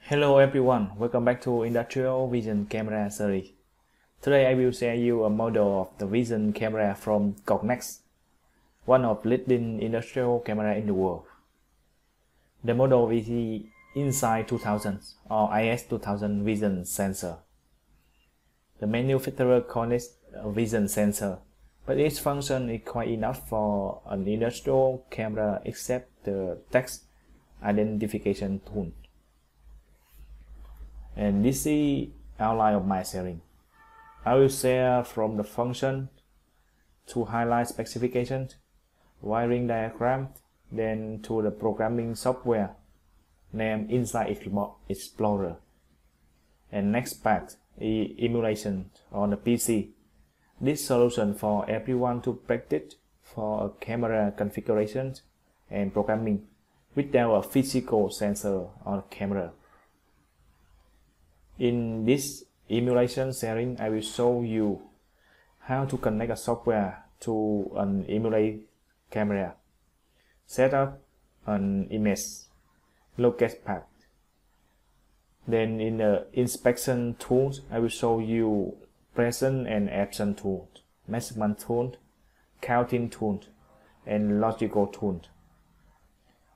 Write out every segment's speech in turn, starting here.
Hello everyone, welcome back to Industrial Vision Camera series. Today I will share you a model of the vision camera from Cognex, one of leading industrial camera in the world. The model is the IS2000 or IS2000 vision sensor. The manufacturer calls it a vision sensor, but its function is quite enough for an industrial camera except the text identification tool. And this is the outline of my sharing. I will share from the function to highlight specifications, wiring diagram, then to the programming software named Insight Explorer. And next part is emulation on the PC. This solution for everyone to practice for a camera configuration and programming without a physical sensor on a camera. In this emulation sharing, I will show you how to connect a software to an emulated camera, set up an image, locate path. Then in the inspection tools, I will show you present and absent tools, measurement tool, counting tool, and logical tool.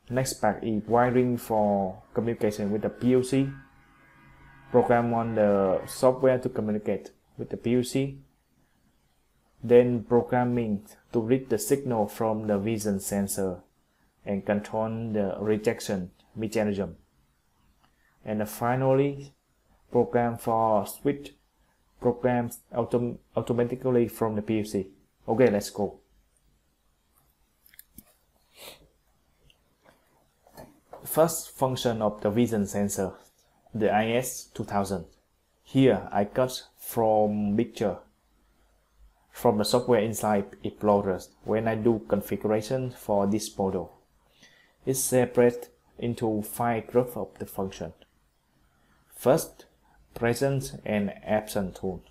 Next part is wiring for communication with the PLC. Program on the software to communicate with the PLC, then programming to read the signal from the vision sensor and control the rejection mechanism. And finally, program for switch programs automatically from the PLC. Okay, let's go. First function of the vision sensor, the IS2000. Here I got from picture from the software Insight Explorer when I do configuration for this model. It's separated into 5 groups of the function. First, present and absent tool.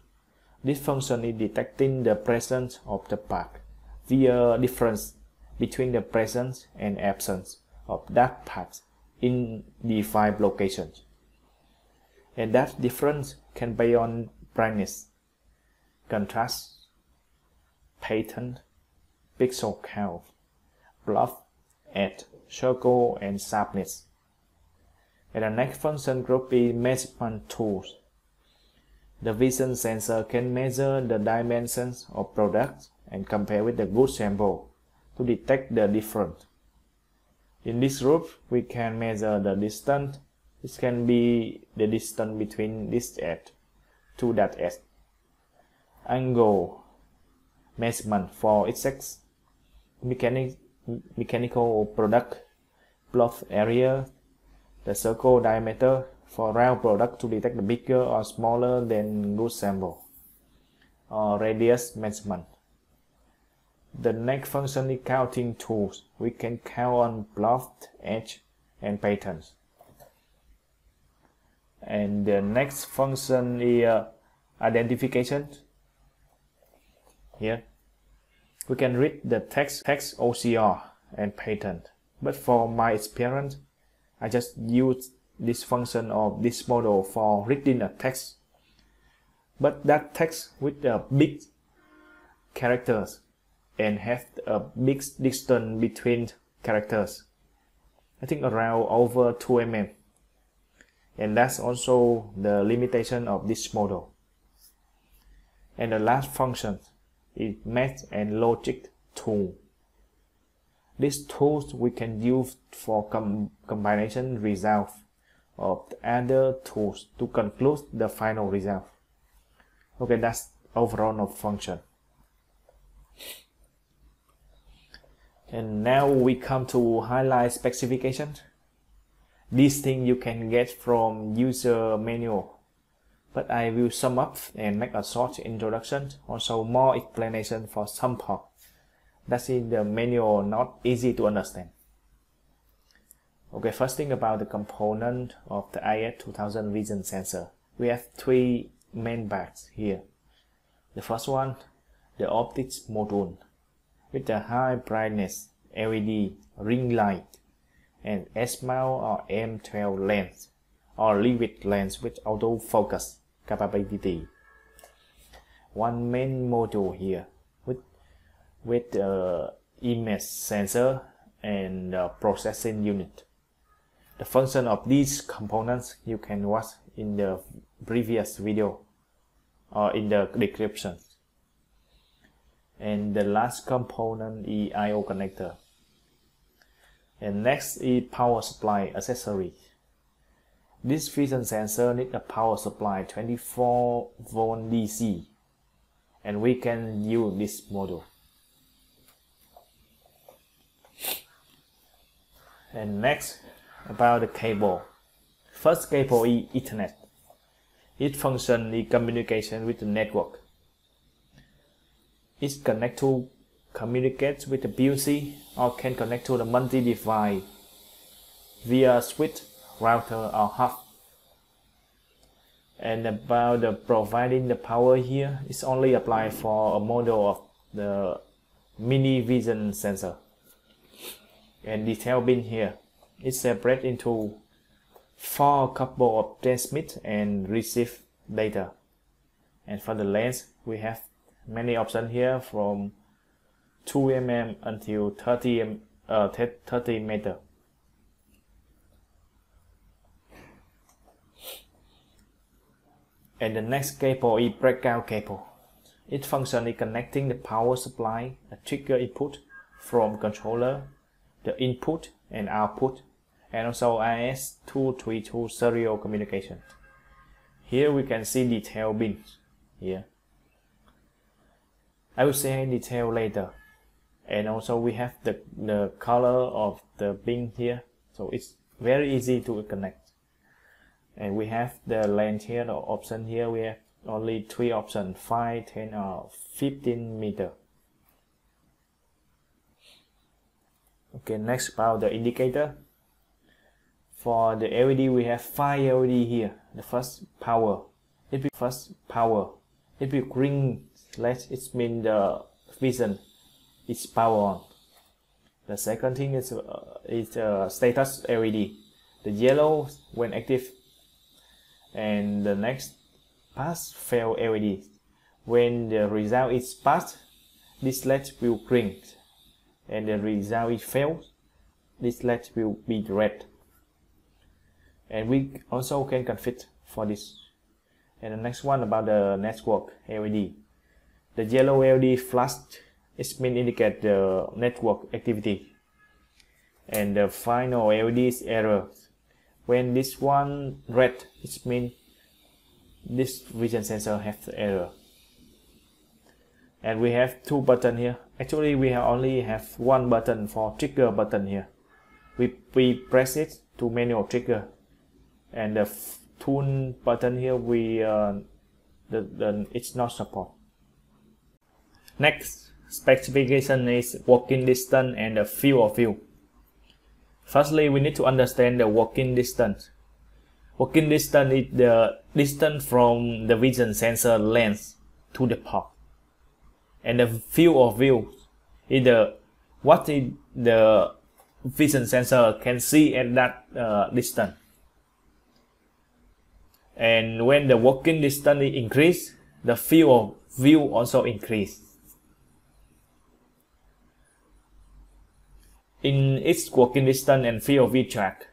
This function is detecting the presence of the part via difference between the presence and absence of that part in defined locations. And that difference can be on brightness, contrast, pattern, pixel count, bluff, edge, circle, and sharpness. And the next function group is measurement tools. The vision sensor can measure the dimensions of products and compare with the good sample to detect the difference. In this group, we can measure the distance. This can be the distance between this edge to that edge. Angle measurement for exact mechanical product, bluff area, the circle diameter for round product to detect the bigger or smaller than good sample, or radius measurement. The next function is counting tools. We can count on bluff, edge, and patterns. And the next function is identification. Here we can read the text OCR and pattern, but for my experience I just use this function of this model for reading a text, but that text with a big characters and have a big distance between characters, I think around over 2 mm. And that's also the limitation of this model. And the last function is math and logic tool. These tools we can use for combination result of the other tools to conclude the final result. Okay, that's overall of function. And now we come to highlight specification. This thing you can get from user manual, but I will sum up and make a short introduction, also more explanation for some part. That is the manual not easy to understand. Okay, first thing about the component of the IS2000 vision sensor. We have 3 main parts here. The first one, the optics module with the high brightness LED ring light and S-mount or M12 lens or liquid lens with autofocus capability. One main module here with image sensor and processing unit. The function of these components you can watch in the previous video or in the description. And the last component is I/O connector. And next is power supply accessory. This vision sensor needs a power supply 24 volt DC, and we can use this module. And next, about the cable. First cable is Ethernet. Its function is communication with the network. It communicates with the PLC or can connect to the multi-device via switch, router or hub. And about the providing the power here, it's only applied for a model of the mini vision sensor. And detail bin here, it's separated into 4 couple of transmit and receive data. And for the lens, we have many options here from 2 mm until 30 meter. And the next cable is breakout cable. Its function is connecting the power supply, a trigger input from controller, the input and output, and also IS232 serial communication. Here we can see detail bins here. I will say detail later. And also we have the color of the bin here, so it's very easy to connect. And we have the length here, the option here, we have only 3 options, 5, 10 or 15 meter. Okay, next about the indicator. For the LED, we have 5 LED here. The first power. It will green LED, it means the vision is power on. The second thing is status LED. The yellow when active. And the next pass fail LED. When the result is passed, this LED will green. And the result is failed, this LED will be red. And we also can configure for this. And the next one about the network LED. The yellow LED flashed, it means indicate the network activity. And the final LED is error. When this one red, it means this vision sensor has error. And we have 2 buttons here. Actually, we only have 1 button for trigger button here. We press it to manual trigger, and the tune button here it's not support. Next specification is working distance and the field of view. Firstly, we need to understand the working distance. Working distance is the distance from the vision sensor lens to the port. And the field of view is what the vision sensor can see at that distance. And when the working distance is increased, the field of view also increase. In its working distance and field of view chart,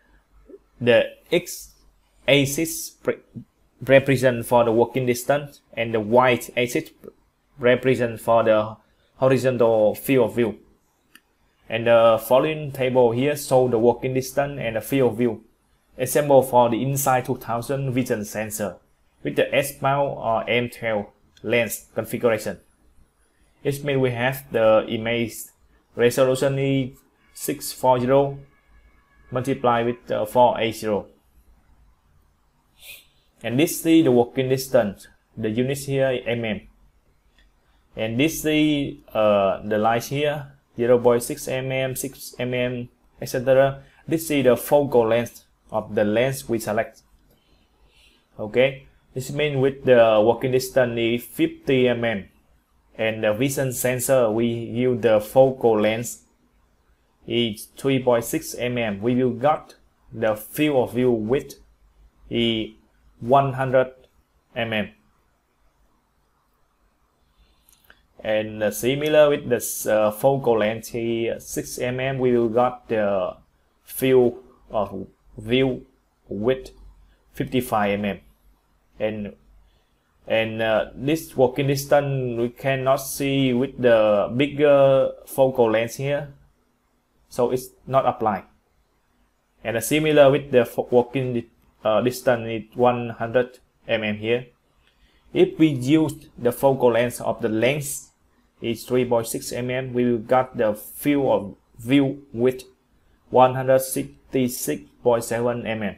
the x-axis represent for the working distance and the y-axis represent for the horizontal field of view. And the following table here show the working distance and the field of view. Example for the IS2000 vision sensor with the S-mount or M12 lens configuration. It means we have the image resolution is 640 multiplied with 480. And this is the working distance. The units here is mm. And this is the lines here 0.6 mm, 6 mm, etc. This is the focal length of the lens we select. Okay, this means with the working distance is 50 mm, and the vision sensor we use the focal length is 3.6 mm. We will got the field of view width is 100 mm. And similar with the focal length is 6 mm, we will got the field of view width 55 mm. And this working distance we cannot see with the bigger focal length here, so it's not applied. And similar with the working distance is 100 mm here. If we use the focal length of the length is 3.6 mm, we will get the field of view width 166.7 mm.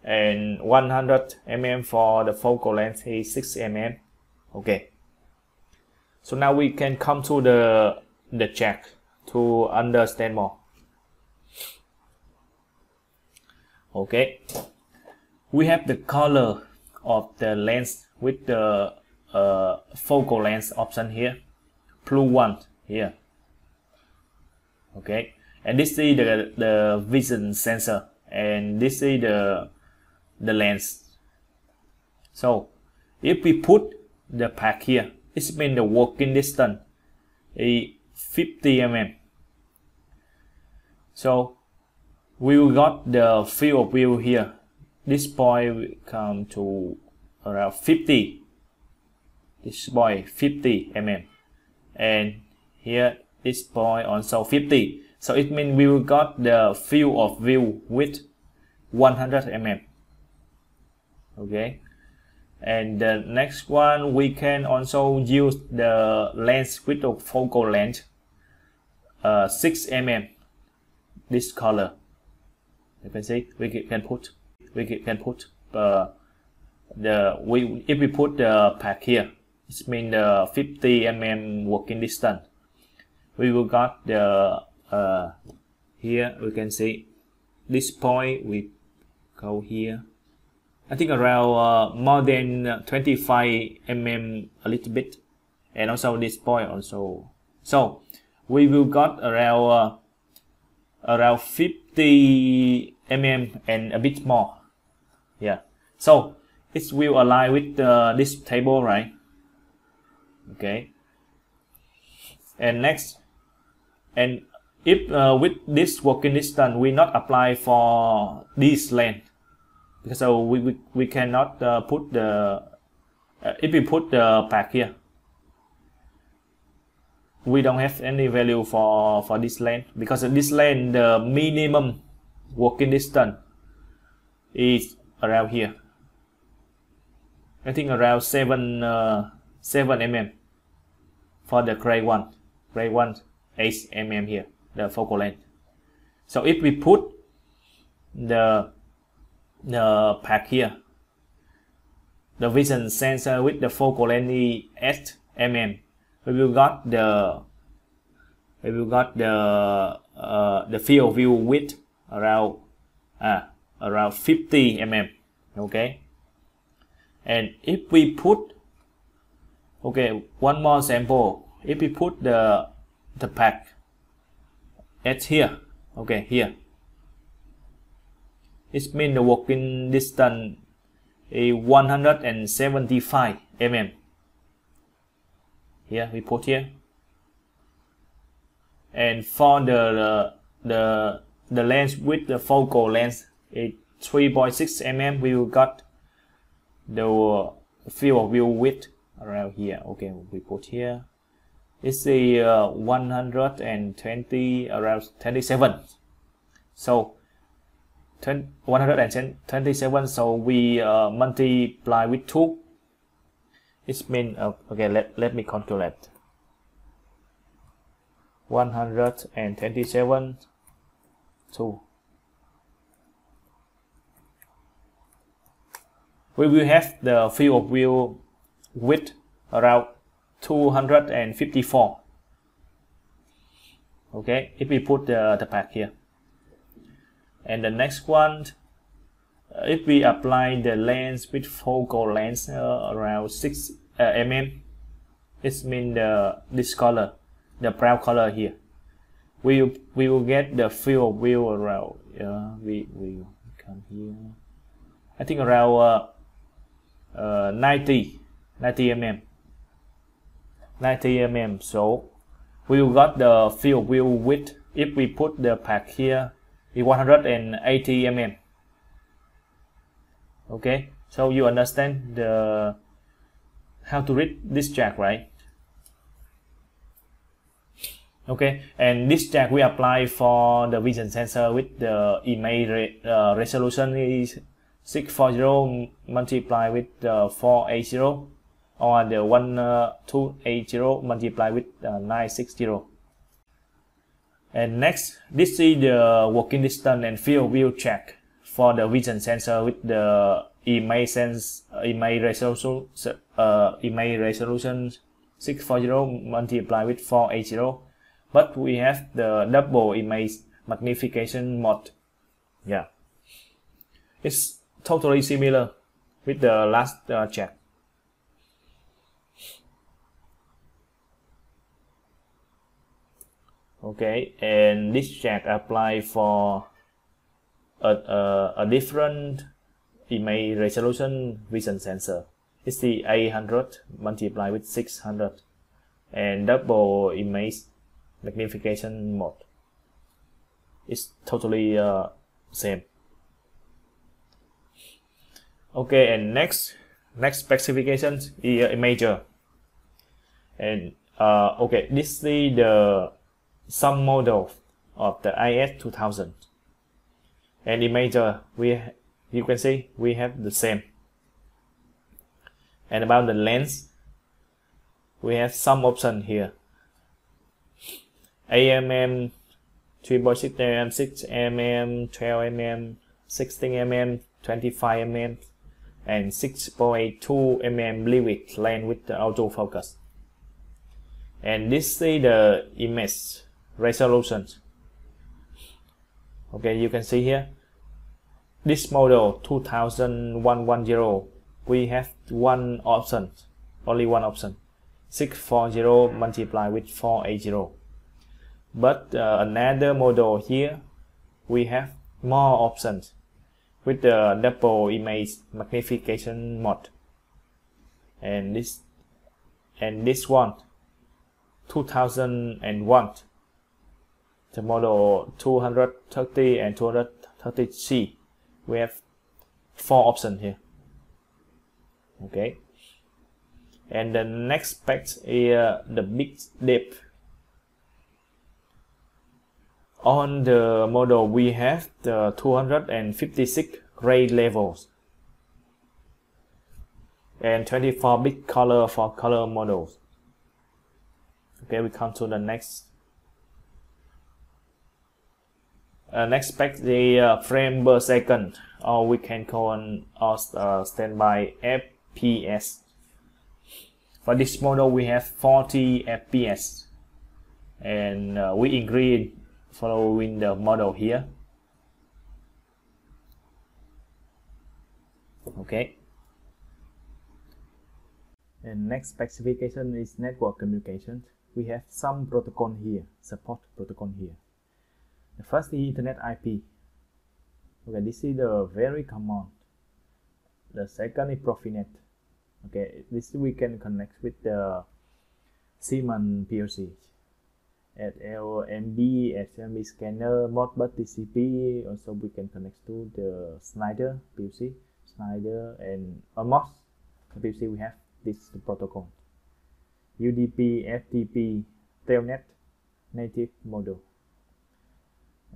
And 100 mm for the focal length is 6 mm. Okay. So now we can come to the check to understand more. Okay. We have the color of the lens with the focal length option here, blue one here. Okay, and this is the vision sensor, and this is the lens. So if we put the pack here, it means the working distance is 50 mm. So we will got the field of view here. This point will come to around 50. This point 50 mm, and here this point also 50. So it means we will got the field of view with 100 mm. Okay, and the next one we can also use the lens with the focal length 6 mm. This color, you can see we can put if we put the pack here, it means the 50 mm working distance. We will got the here we can see this point we go here. I think around more than 25 mm a little bit, and also this point also. So we will got around 50 mm and a bit more. Yeah. So it will align with this table, right? Okay. And next, and if with this working distance we not apply for this length, because so we cannot put the if we put the pack here, we don't have any value for this length, because this length the minimum working distance is around here. I think around 7 mm for the gray one 8 mm here, the focal length. So if we put the pack here, the vision sensor with the focal length is 8 mm, we will got the field of view width around 50 mm. Okay, and if we put, okay, one more sample. If we put the pack at here, okay, here, it means the working distance is 175 mm. Here we put here, and for the lens with the focal length is 3.6 mm, we will got the field of view width around here. Okay, we put here. It's the 120 around 27. So 127. So we multiply with 2. It means okay. Let me calculate. 127 2. We will have the field of view width around 254. Okay, if we put the pack here. And the next one, if we apply the lens with focal length around 6 mm, it means this color, the brown color here. We will get the field of view around. We come here. I think around 90 mm. 90 mm. So we got the field view width if we put the pack here is 180 mm. Okay, so you understand the how to read this jack, right? Okay, and this jack we apply for the vision sensor with the image resolution is 640 multiplied with 480, or the 1280 multiplied with 960. And next, this is the working distance and field view check for the vision sensor with the image resolution 640 multiplied with 480. But we have the double image magnification mode. Yeah, it's totally similar with the last check. Okay, and this check apply for a different image resolution vision sensor. It's the 800 multiplied with 600 and double image magnification mode. It's totally same. Okay, and next specifications is imager. And okay, this is the some model of the IS2000. And imager, you can see we have the same. And about the lens, we have some option here. 8 mm, 3.6 mm, 6 mm, 12 mm, 16 mm, 25 mm, and 6.2 mm leverage lens with the autofocus. And this is the image resolution. Okay, you can see here. This model 2110, we have one option, only one option, 640 multiplied with 480. But another model here, we have more options with the double image magnification mode. And this one, 2001, the model 230 and 230C, we have four options here. Okay, and the next spec is the big depth. On the model we have the 256 grade levels and 24 bit color for color models. Okay, we come to the next spec, the frame per second, or we can call standby FPS. For this model we have 40 FPS, and we increase following the model here. Okay, and next specification is network communication. We have some protocol here, support protocol here. The first is Internet IP. Okay, this is the very common. The second is Profinet. Okay, this we can connect with the Siemens PLC. At LMB, SMB scanner, Modbus TCP. Also, we can connect to the Schneider PLC, Schneider, and almost PLC. We have this protocol. UDP, FTP, Telnet, native model,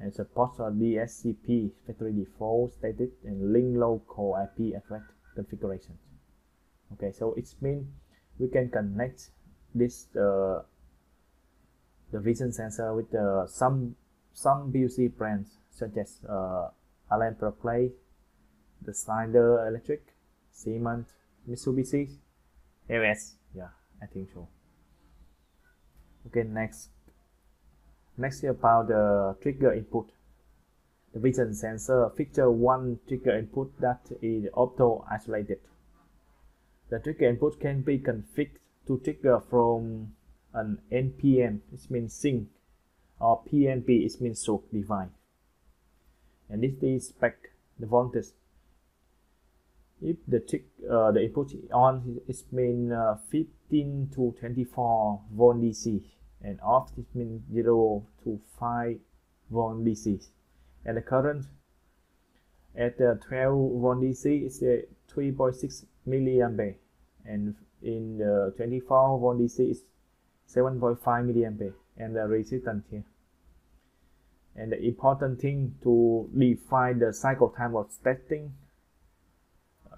and supports DSCP, factory default, static, and link local IP address configuration. Okay, so it means we can connect this the vision sensor with some PLC brands such as Allen Berkeley, the Schneider Electric, Siemens, Mitsubishi, AOS. Yeah, I think so. Okay, next is about the trigger input. The vision sensor features one trigger input that is auto isolated. The trigger input can be configured to trigger from an NPN, it means sync, or PNP, it means source device. And this is spec, the voltage. If the input is on, it means 15 to 24 volt DC, and off it means 0 to 5 volt DC. And the current at 12 volt DC is 3.6 milliampere, and in the 24 volt DC is 7.5 milliampere, and the resistance here. And the important thing to define the cycle time of testing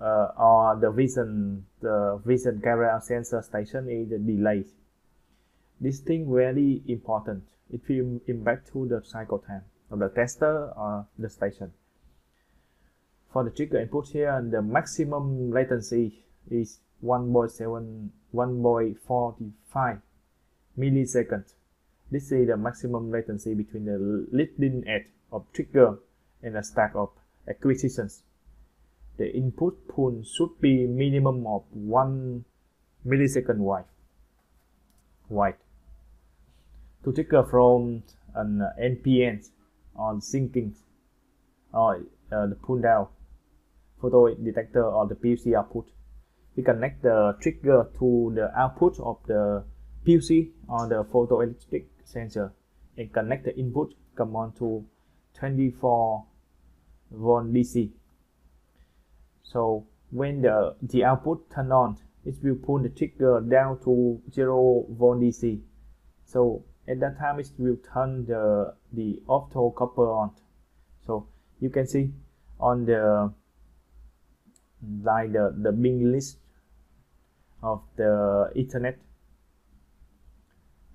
or the vision camera sensor station is the delay. This thing very important. It will impact to the cycle time of the tester or the station. For the trigger input here, the maximum latency is 1.45 milliseconds. This is the maximum latency between the leading edge of trigger and a stack of acquisitions. The input pull should be minimum of 1 millisecond wide. To trigger from an NPN on syncing or the pull down photo detector or the PLC output, we connect the trigger to the output of the PLC or the photoelectric sensor and connect the input command to 24 volt DC. So when the output turn on, it will pull the trigger down to 0 volt DC. So at that time it will turn the opto-copper on. So you can see on the bin list of the Ethernet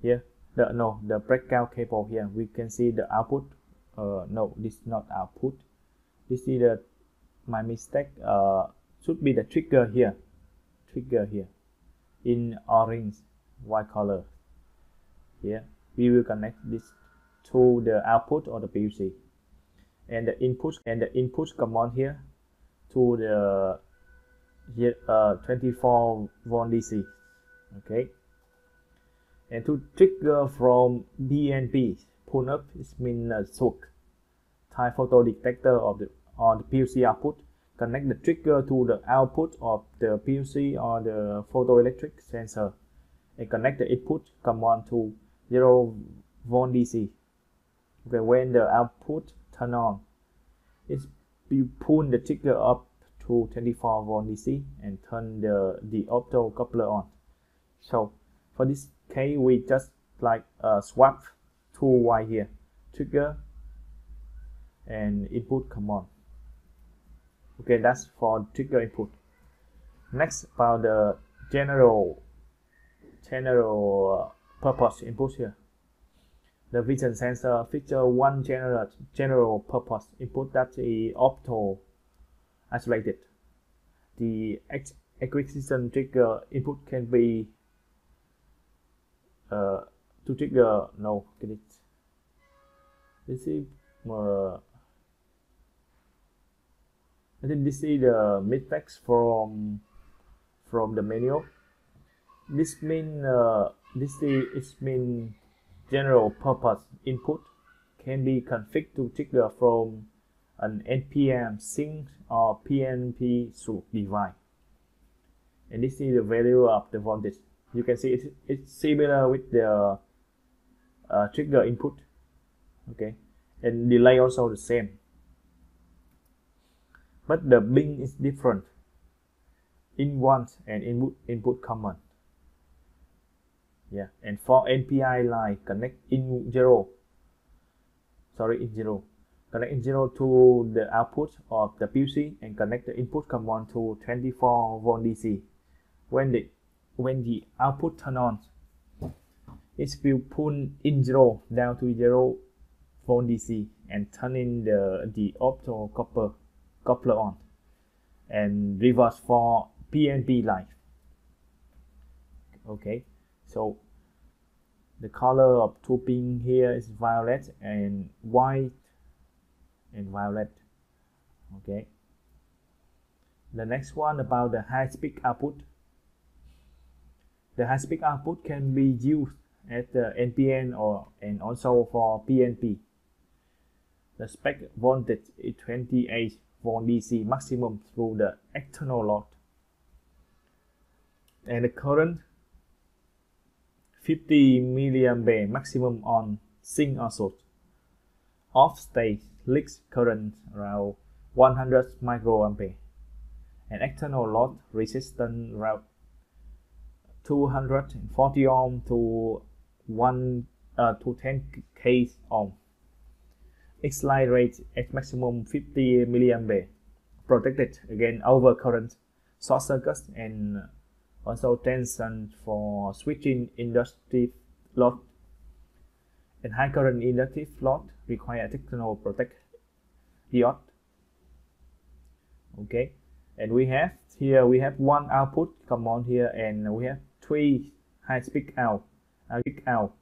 here, the breakout cable here, we can see the output. No, this is not output. This is my mistake. Should be the trigger here in orange white color. Here we will connect this to the output of the PLC, and the input command here to the 24 volt DC. Okay, and to trigger from PNP, pull up, it means SOC type photo detector of the PLC output. Connect the trigger to the output of the PLC or the photoelectric sensor, and connect the input command to 0 volt DC. Okay, when the output turn on, it will pull the trigger up to 24 volt DC and turn the opto coupler on. So for this case, we just like swap two wire here, trigger and input command. Okay, that's for trigger input. Next, about the general purpose input here. The vision sensor feature one general purpose input that is opto isolated. The acquisition trigger input can be to trigger this is I think this is the mistakes from the manual. This mean general purpose input can be configured to trigger from an NPN sync or PNP through device. And this is the value of the voltage. You can see it's similar with the trigger input. Okay, and delay also the same. But the bin is different. Input and input command. Yeah, and for NPI line, connect in 0. Connect in 0 to the output of the PLC and connect the input command to 24 volt DC. When the output turn on, it will pull in 0 down to 0 volt DC and turn in the opto coupler on, and reverse for PNP line. Okay, so the color of two pins here is violet and white and violet. Okay, the next one about the high-speed output. The high-speed output can be used at the NPN and also for PNP. The spec voltage is 28 volt DC maximum through the external load, and the current 50 milliampere maximum on sink or source. Off state leaks current around 100 microampere, and external load resistance around 240 ohm to 10 k ohm. X-line rate at maximum 50 milliampere, protected against overcurrent, short circuits, and also tension for switching inductive load. And high current inductive load require external protect diode. Okay, and we have one output common here, and we have three high speed out, zero,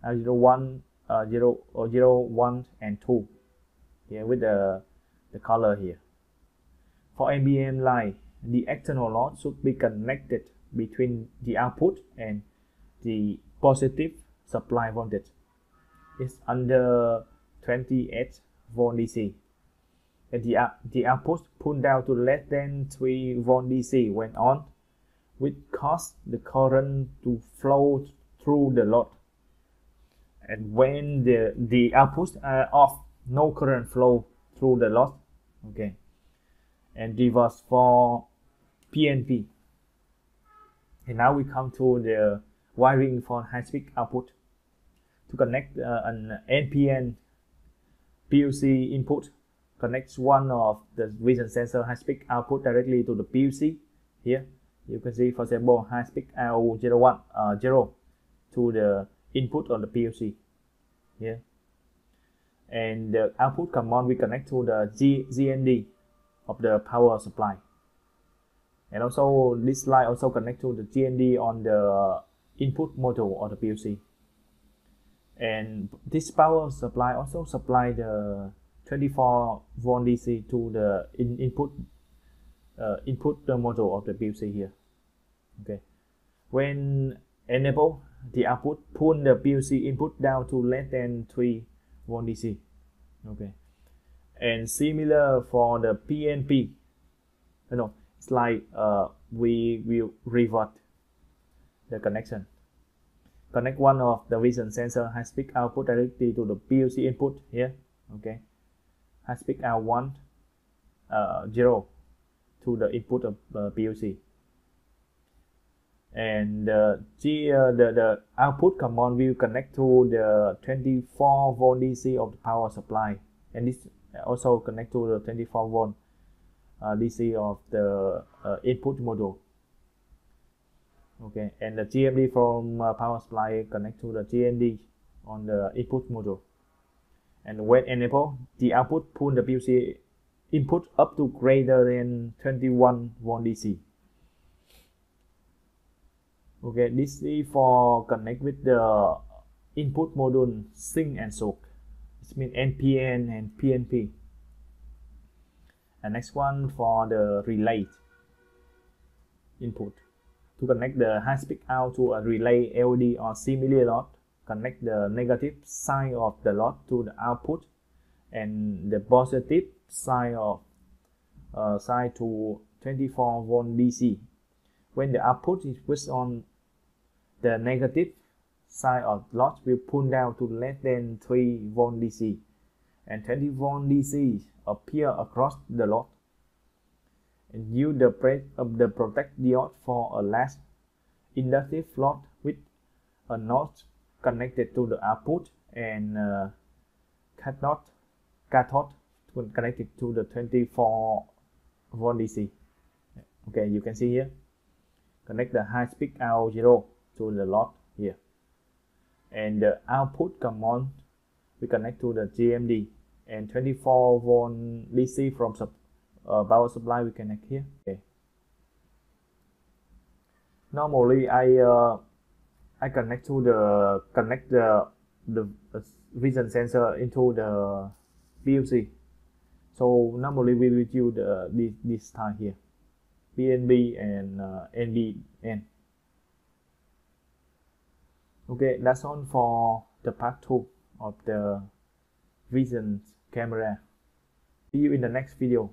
1, 1 and 2 here with the color here. For NBM line, the external load should be connected between the output and the positive supply voltage. It's under 28 volt DC, and the output pulled down to less than 3 volt DC when on, which cause the current to flow through the load. And when the outputs are off, no current flow through the load. Okay, and reverse for PNP. And now we come to the wiring for high-speed output. To connect an NPN PLC input, connect one of the vision sensor high-speed output directly to the PLC. Here you can see, for example, high-speed out 0 to the input of the PLC here, and the output command we connect to the GND of the power supply, and also this line also connect to the GND on the input module of the PLC. And this power supply also supply the 24 volt DC to the input module of the PLC here. Okay, when enable, the output pull the PLC input down to less than 3 volt DC. Okay, and similar for the PNP. It's like we will revert the connection. Connect one of the vision sensor high-speed output directly to the PLC input here. Okay, high-speed out 1, 0 to the input of PLC, and the output command will connect to the 24 volt DC of the power supply, and this also connect to the 24 volt DC of the input module. Okay, and the GMD from power supply connect to the GND on the input module. And when enable, the output pull the PLC input up to greater than 21 volt DC. Okay, this is for connect with the input module sink and soak. It means NPN and PNP. And next one for the relay input. To connect the high-speed out to a relay LED or similar load, connect the negative side of the load to the output and the positive side of side to 24 volt DC. When the output is pushed on, the negative side of load will pull down to less than 3 volt DC, and 20 volt DC appear across the load. And use the protect diode for a last inductive load with a node connected to the output, and cathode connected to the 24 volt DC. Okay, you can see here. Connect the high speed out 0 to the load here, and the output command we connect to the GMD, and 24 volt DC from power supply we connect here. Okay. Normally I connect the vision sensor into the PLC. So normally we will use this type here, PNB and NBN. Okay, that's all for the part 2 of the vision camera. See you in the next video.